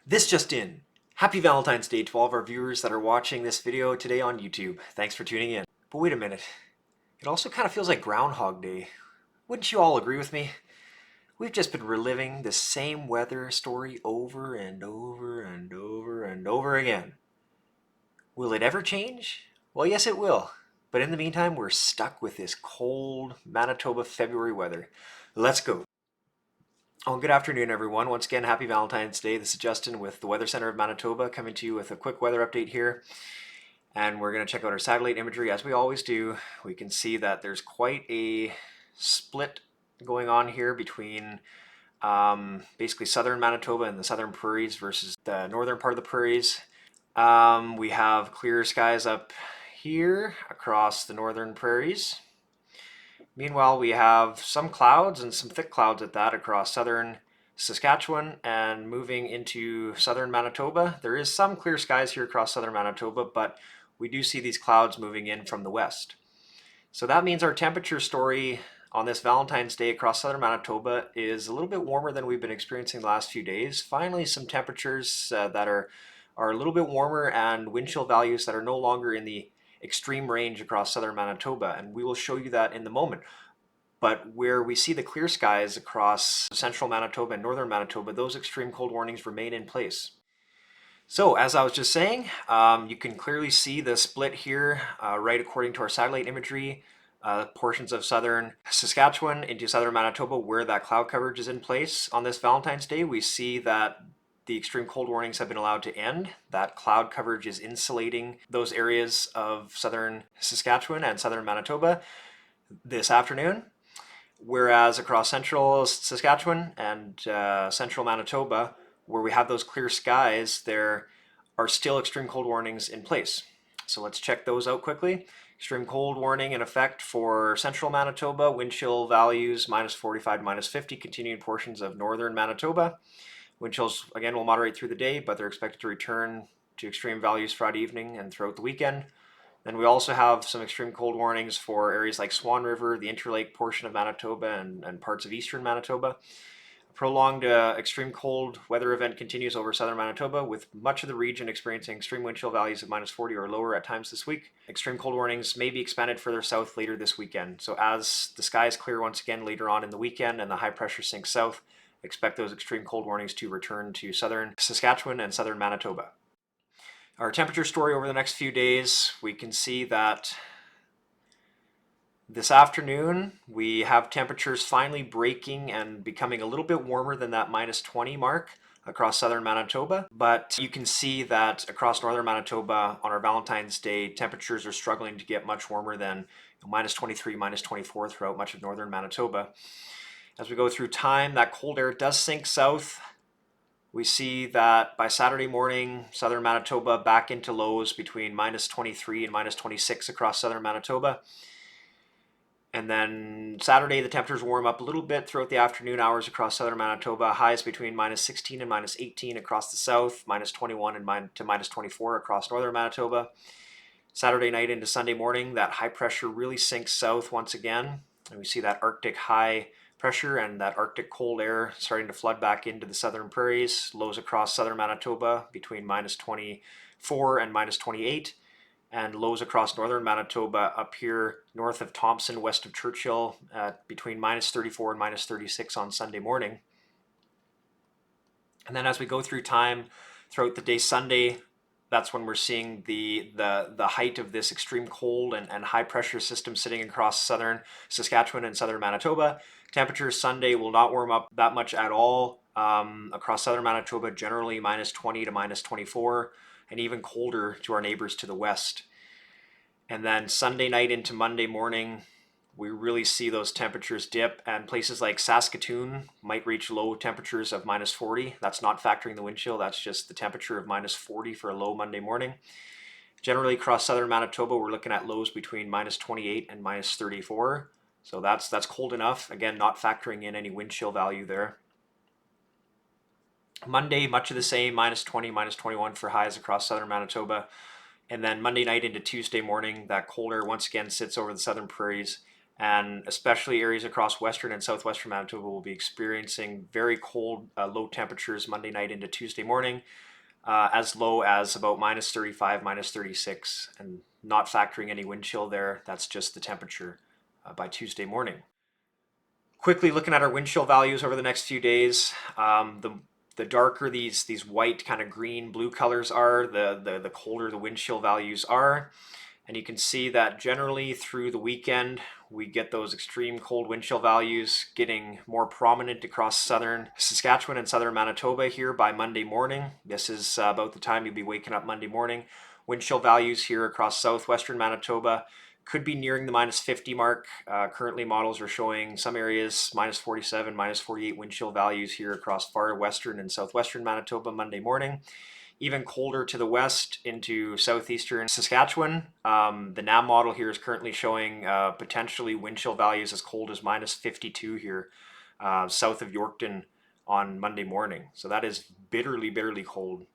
This just in. Happy Valentine's Day to all of our viewers that are watching this video today on YouTube. Thanks for tuning in. But wait a minute. It also kind of feels like Groundhog Day. Wouldn't you all agree with me? We've just been reliving the same weather story over and over and over and over again. Will it ever change? Well, yes, it will. But in the meantime, we're stuck with this cold Manitoba February weather. Let's go. Oh, good afternoon, everyone. Once again, happy Valentine's Day. This is Justin with the Weather Center of Manitoba coming to you with a quick weather update here. And we're going to check out our satellite imagery as we always do. We can see that there's quite a split going on here between basically southern Manitoba and the southern prairies versus the northern part of the prairies. We have clear skies up here across the northern prairies. Meanwhile, we have some clouds and some thick clouds at that across southern Saskatchewan and moving into southern Manitoba. There is some clear skies here across southern Manitoba, but we do see these clouds moving in from the west. So that means our temperature story on this Valentine's Day across southern Manitoba is a little bit warmer than we've been experiencing the last few days. Finally, some temperatures that are a little bit warmer and wind chill values that are no longer in the extreme range across southern Manitoba, and we will show you that in the moment. But where we see the clear skies across central Manitoba and northern Manitoba, those extreme cold warnings remain in place. So as I was just saying, you can clearly see the split here, right according to our satellite imagery, portions of southern Saskatchewan into southern Manitoba where that cloud coverage is in place. On this Valentine's Day, we see that the extreme cold warnings have been allowed to end. That cloud coverage is insulating those areas of southern Saskatchewan and southern Manitoba this afternoon. Whereas across central Saskatchewan and central Manitoba, where we have those clear skies, there are still extreme cold warnings in place. So let's check those out quickly. Extreme cold warning in effect for central Manitoba, wind chill values -45 to -50, continuing portions of northern Manitoba. Wind chills, again, will moderate through the day, but they're expected to return to extreme values Friday evening and throughout the weekend. Then we also have some extreme cold warnings for areas like Swan River, the Interlake portion of Manitoba, and parts of eastern Manitoba. A prolonged extreme cold weather event continues over southern Manitoba, with much of the region experiencing extreme wind chill values of -40 or lower at times this week. Extreme cold warnings may be expanded further south later this weekend. So as the skies clear once again later on in the weekend and the high pressure sinks south, expect those extreme cold warnings to return to southern Saskatchewan and southern Manitoba. Our temperature story over the next few days, we can see that this afternoon we have temperatures finally breaking and becoming a little bit warmer than that -20 mark across southern Manitoba. But you can see that across northern Manitoba on our Valentine's Day, temperatures are struggling to get much warmer than -23, -24 throughout much of northern Manitoba. As we go through time, that cold air does sink south. We see that by Saturday morning, southern Manitoba back into lows between -23 and -26 across southern Manitoba. And then Saturday, the temperatures warm up a little bit throughout the afternoon hours across southern Manitoba. Highs between -16 and -18 across the south, -21 and to -24 across northern Manitoba. Saturday night into Sunday morning, that high pressure really sinks south once again. And we see that Arctic high pressure and that Arctic cold air starting to flood back into the southern prairies. Lows across southern Manitoba between -24 and -28, and lows across northern Manitoba up here north of Thompson, west of Churchill, at between -34 and -36 on Sunday morning. And then as we go through time throughout the day Sunday, that's when we're seeing the height of this extreme cold and high pressure system sitting across southern Saskatchewan and southern Manitoba. Temperatures Sunday will not warm up that much at all. Across southern Manitoba, generally -20 to -24, and even colder to our neighbors to the west. And then Sunday night into Monday morning, we really see those temperatures dip, and places like Saskatoon might reach low temperatures of -40. That's not factoring the wind chill, that's just the temperature of -40 for a low Monday morning. Generally across southern Manitoba, we're looking at lows between -28 and -34. So that's cold enough. Again, not factoring in any wind chill value there. Monday, much of the same, -20, -21 for highs across southern Manitoba. And then Monday night into Tuesday morning, that cold air once again sits over the southern prairies, and especially areas across western and southwestern Manitoba will be experiencing very cold, low temperatures Monday night into Tuesday morning, as low as about minus 35, minus 36, and not factoring any wind chill there. That's just the temperature by Tuesday morning. Quickly looking at our wind chill values over the next few days, the darker these white kind of green blue colors are, the colder the wind chill values are. And you can see that generally through the weekend, we get those extreme cold wind chill values getting more prominent across southern Saskatchewan and southern Manitoba here by Monday morning. This is about the time you'll be waking up Monday morning. Wind chill values here across southwestern Manitoba could be nearing the minus 50 mark. Currently, models are showing some areas minus 47, minus 48 wind chill values here across far western and southwestern Manitoba Monday morning. Even colder to the west into southeastern Saskatchewan. The NAM model here is currently showing potentially wind chill values as cold as minus 52 here south of Yorkton on Monday morning. So that is bitterly, bitterly cold.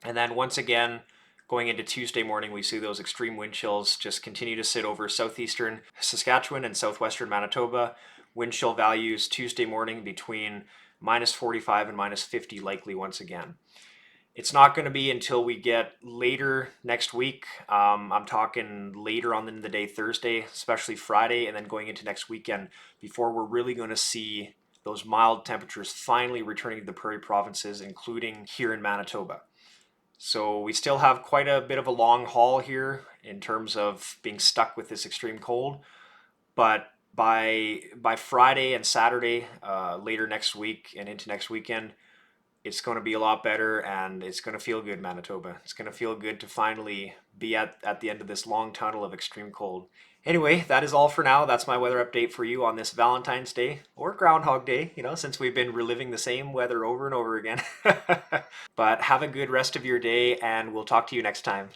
And then once again, going into Tuesday morning, we see those extreme wind chills just continue to sit over southeastern Saskatchewan and southwestern Manitoba. Wind chill values Tuesday morning between minus 45 and minus 50 likely once again. It's not going to be until we get later next week. I'm talking later on in the day, Thursday, especially Friday, and then going into next weekend before we're really going to see those mild temperatures finally returning to the prairie provinces, including here in Manitoba. So we still have quite a bit of a long haul here in terms of being stuck with this extreme cold, but by Friday and Saturday, later next week and into next weekend, it's going to be a lot better, and it's going to feel good, Manitoba. It's going to feel good to finally be at the end of this long tunnel of extreme cold. Anyway, that is all for now. That's my weather update for you on this Valentine's Day, or Groundhog Day, since we've been reliving the same weather over and over again. But have a good rest of your day, and we'll talk to you next time.